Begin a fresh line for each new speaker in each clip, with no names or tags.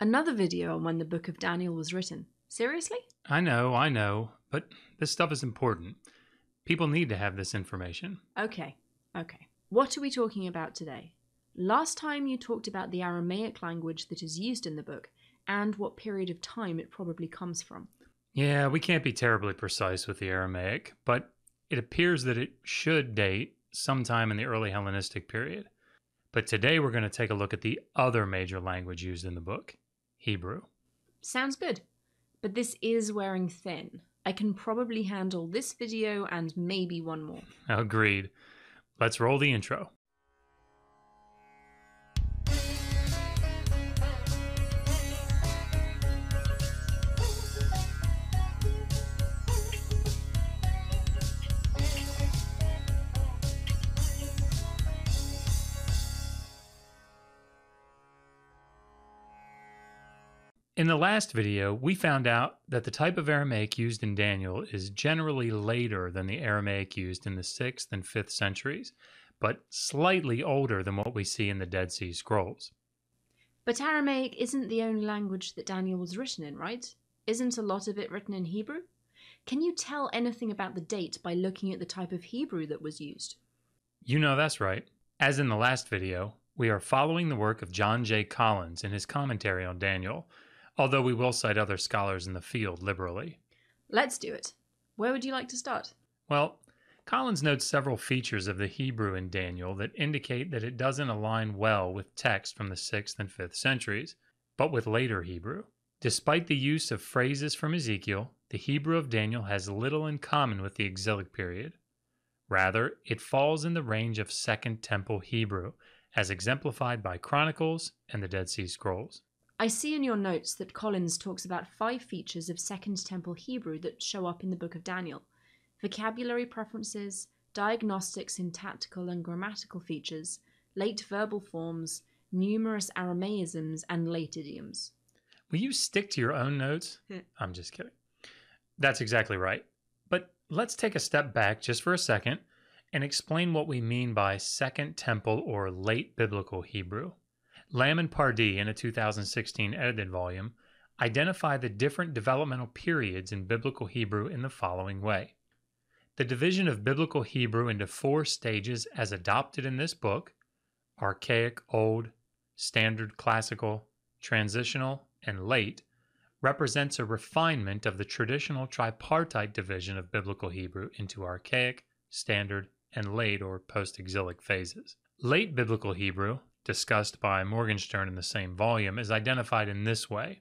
Another video on when the book of Daniel was written. Seriously?
I know, but this stuff is important. People need to have this information.
Okay. What are we talking about today? Last time you talked about the Aramaic language that is used in the book, and what period of time it probably comes from.
Yeah, we can't be terribly precise with the Aramaic, but it appears that it should date sometime in the early Hellenistic period. But today we're going to take a look at the other major language used in the book, Hebrew.
Sounds good. But this is wearing thin. I can probably handle this video and maybe one more.
Agreed. Let's roll the intro. In the last video, we found out that the type of Aramaic used in Daniel is generally later than the Aramaic used in the 6th and 5th centuries, but slightly older than what we see in the Dead Sea Scrolls.
But Aramaic isn't the only language that Daniel was written in, right? Isn't a lot of it written in Hebrew? Can you tell anything about the date by looking at the type of Hebrew that was used?
You know that's right. As in the last video, we are following the work of John J. Collins in his commentary on Daniel, although we will cite other scholars in the field liberally.
Let's do it. Where would you like to start?
Well, Collins notes several features of the Hebrew in Daniel that indicate that it doesn't align well with text from the 6th and 5th centuries, but with later Hebrew. Despite the use of phrases from Ezekiel, the Hebrew of Daniel has little in common with the exilic period. Rather, it falls in the range of Second Temple Hebrew, as exemplified by Chronicles and the Dead Sea Scrolls.
I see in your notes that Collins talks about 5 features of Second Temple Hebrew that show up in the book of Daniel: vocabulary preferences, diagnostic, syntactical, and grammatical features, late verbal forms, numerous Aramaisms, and late idioms.
Will you stick to your own notes? I'm just kidding. That's exactly right. But let's take a step back just for a second and explain what we mean by Second Temple or late biblical Hebrew. Lamb and Pardee, in a 2016 edited volume, identify the different developmental periods in biblical Hebrew in the following way. The division of biblical Hebrew into 4 stages as adopted in this book, archaic, old, standard, classical, transitional, and late, represents a refinement of the traditional tripartite division of biblical Hebrew into archaic, standard, and late or post-exilic phases. Late biblical Hebrew, discussed by Morgenstern in the same volume, is identified in this way.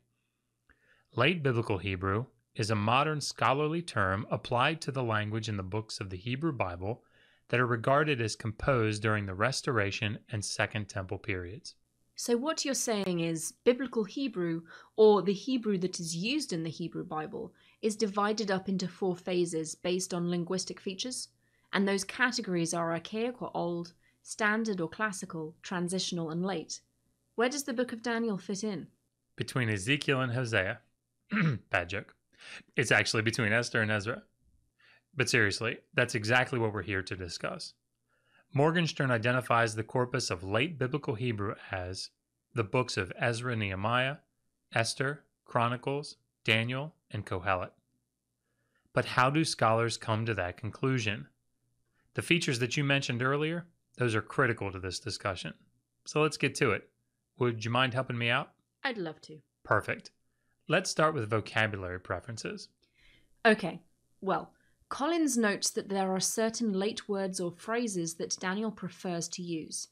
Late Biblical Hebrew is a modern scholarly term applied to the language in the books of the Hebrew Bible that are regarded as composed during the Restoration and Second Temple periods.
So what you're saying is Biblical Hebrew, or the Hebrew that is used in the Hebrew Bible, is divided up into 4 phases based on linguistic features, and those categories are archaic or old, standard or classical, transitional, and late. Where does the book of Daniel fit in?
Between Ezekiel and Hosea. Bad joke. It's actually between Esther and Ezra. But seriously, that's exactly what we're here to discuss. Morgenstern identifies the corpus of late biblical Hebrew as the books of Ezra, Nehemiah, Esther, Chronicles, Daniel, and Kohelet. But how do scholars come to that conclusion? The features that you mentioned earlier, those are critical to this discussion. So let's get to it. Would you mind helping me out?
I'd love to.
Perfect. Let's start with vocabulary preferences.
Okay, well, Collins notes that there are certain late words or phrases that Daniel prefers to use.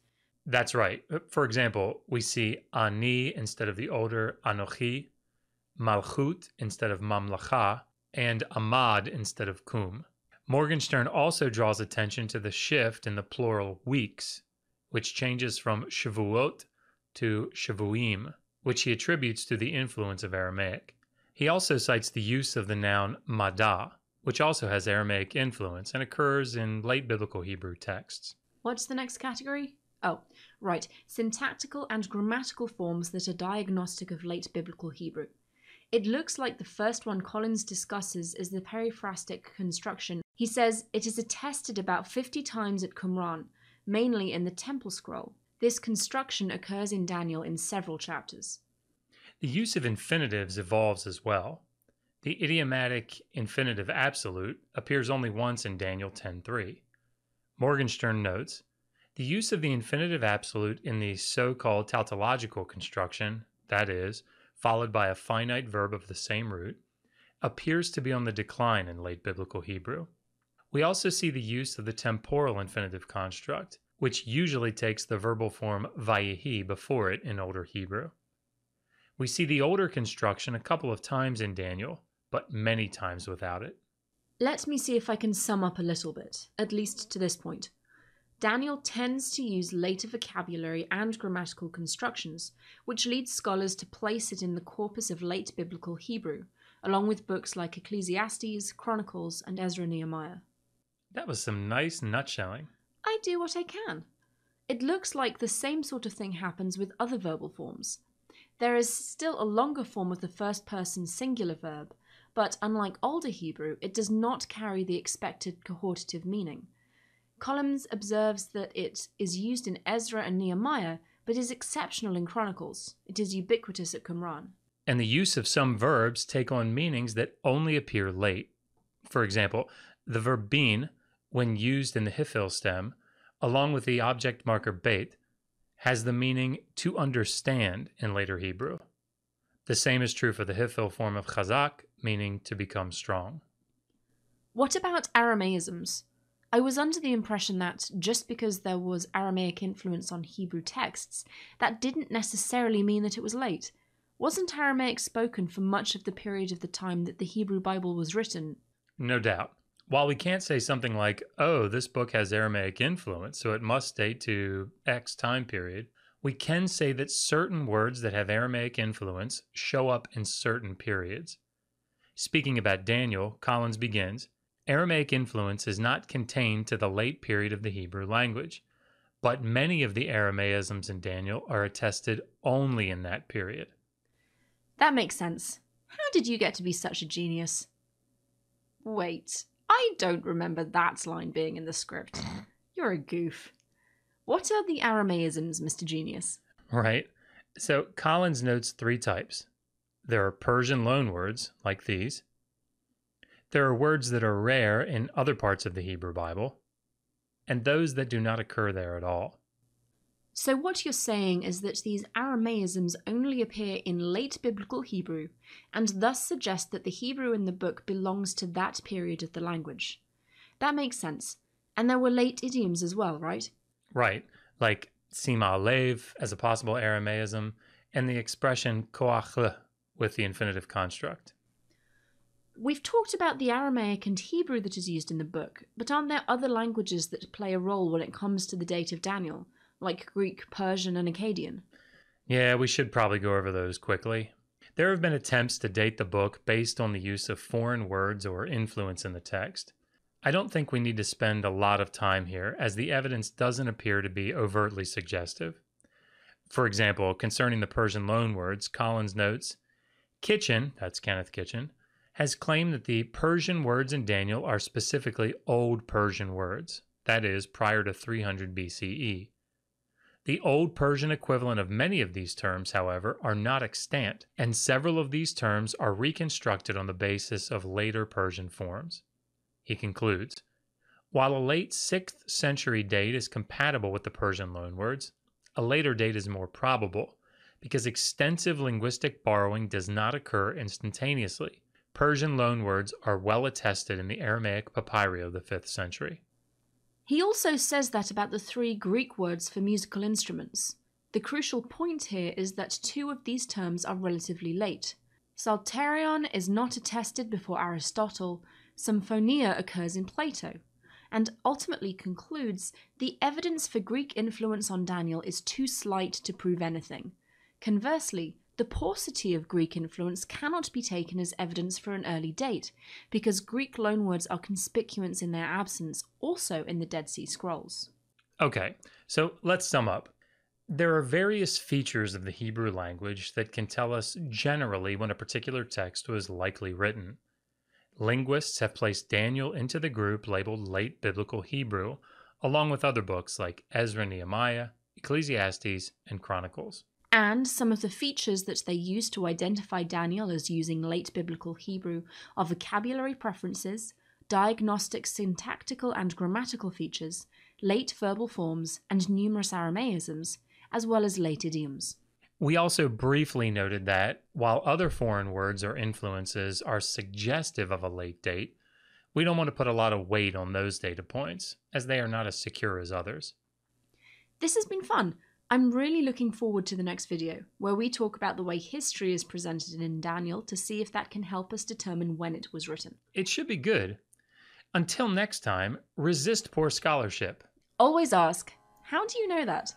That's right. For example, we see ani instead of the older anochi, malchut instead of mamlacha, and amad instead of kum. Morgenstern also draws attention to the shift in the plural weeks, which changes from shavuot to shavuim, which he attributes to the influence of Aramaic. He also cites the use of the noun madah, which also has Aramaic influence and occurs in late biblical Hebrew texts.
What's the next category? Oh, right, syntactical and grammatical forms that are diagnostic of late biblical Hebrew. It looks like the first one Collins discusses is the periphrastic construction. He says it is attested about 50 times at Qumran, mainly in the Temple Scroll. This construction occurs in Daniel in several chapters.
The use of infinitives evolves as well. The idiomatic infinitive absolute appears only once in Daniel 10:3. Morgenstern notes, the use of the infinitive absolute in the so-called tautological construction, that is, followed by a finite verb of the same root, appears to be on the decline in late biblical Hebrew. We also see the use of the temporal infinitive construct, which usually takes the verbal form vayehi before it in older Hebrew. We see the older construction a couple of times in Daniel, but many times without it.
Let me see if I can sum up a little bit, at least to this point. Daniel tends to use later vocabulary and grammatical constructions, which leads scholars to place it in the corpus of late biblical Hebrew, along with books like Ecclesiastes, Chronicles, and Ezra Nehemiah.
That was some nice nutshelling.
I do what I can. It looks like the same sort of thing happens with other verbal forms. There is still a longer form of the first-person singular verb, but unlike older Hebrew, it does not carry the expected cohortative meaning. Collins observes that it is used in Ezra and Nehemiah, but is exceptional in Chronicles. It is ubiquitous at Qumran.
And the use of some verbs take on meanings that only appear late. For example, the verb bin, when used in the hifil stem, along with the object marker beit, has the meaning to understand in later Hebrew. The same is true for the hifil form of chazak, meaning to become strong.
What about Aramaisms? I was under the impression that just because there was Aramaic influence on Hebrew texts, that didn't necessarily mean that it was late. Wasn't Aramaic spoken for much of the period of the time that the Hebrew Bible was written?
No doubt. While we can't say something like, oh, this book has Aramaic influence, so it must date to X time period, we can say that certain words that have Aramaic influence show up in certain periods. Speaking about Daniel, Collins begins, Aramaic influence is not contained to the late period of the Hebrew language, but many of the Aramaisms in Daniel are attested only in that period.
That makes sense. How did you get to be such a genius? Wait, I don't remember that line being in the script. You're a goof. What are the Aramaisms, Mr. Genius?
Right. So Collins notes 3 types. There are Persian loanwords, like these. There are words that are rare in other parts of the Hebrew Bible, and those that do not occur there at all.
So what you're saying is that these Aramaisms only appear in late biblical Hebrew, and thus suggest that the Hebrew in the book belongs to that period of the language. That makes sense. And there were late idioms as well, right?
Right, like sima alev as a possible Aramaism, and the expression koach with the infinitive construct.
We've talked about the Aramaic and Hebrew that is used in the book, but aren't there other languages that play a role when it comes to the date of Daniel, like Greek, Persian, and Akkadian?
Yeah, we should probably go over those quickly. There have been attempts to date the book based on the use of foreign words or influence in the text. I don't think we need to spend a lot of time here, as the evidence doesn't appear to be overtly suggestive. For example, concerning the Persian loanwords, Collins notes, Kitchen, that's Kenneth Kitchen, has claimed that the Persian words in Daniel are specifically Old Persian words, that is, prior to 300 BCE. The Old Persian equivalent of many of these terms, however, are not extant, and several of these terms are reconstructed on the basis of later Persian forms. He concludes, while a late 6th century date is compatible with the Persian loanwords, a later date is more probable, because extensive linguistic borrowing does not occur instantaneously. Persian loanwords are well attested in the Aramaic papyri of the 5th century.
He also says that about the 3 Greek words for musical instruments. The crucial point here is that 2 of these terms are relatively late. Psalterion is not attested before Aristotle, Symphonia occurs in Plato, and ultimately concludes the evidence for Greek influence on Daniel is too slight to prove anything. Conversely, the paucity of Greek influence cannot be taken as evidence for an early date, because Greek loanwords are conspicuous in their absence also in the Dead Sea Scrolls.
Okay, so let's sum up. There are various features of the Hebrew language that can tell us generally when a particular text was likely written. Linguists have placed Daniel into the group labeled Late Biblical Hebrew, along with other books like Ezra, Nehemiah, Ecclesiastes, and Chronicles.
And some of the features that they used to identify Daniel as using late biblical Hebrew are vocabulary preferences, diagnostic syntactical and grammatical features, late verbal forms, and numerous Aramaisms, as well as late idioms.
We also briefly noted that, while other foreign words or influences are suggestive of a late date, we don't want to put a lot of weight on those data points, as they are not as secure as others.
This has been fun. I'm really looking forward to the next video, where we talk about the way history is presented in Daniel to see if that can help us determine when it was written.
It should be good. Until next time, resist poor scholarship.
Always ask, how do you know that?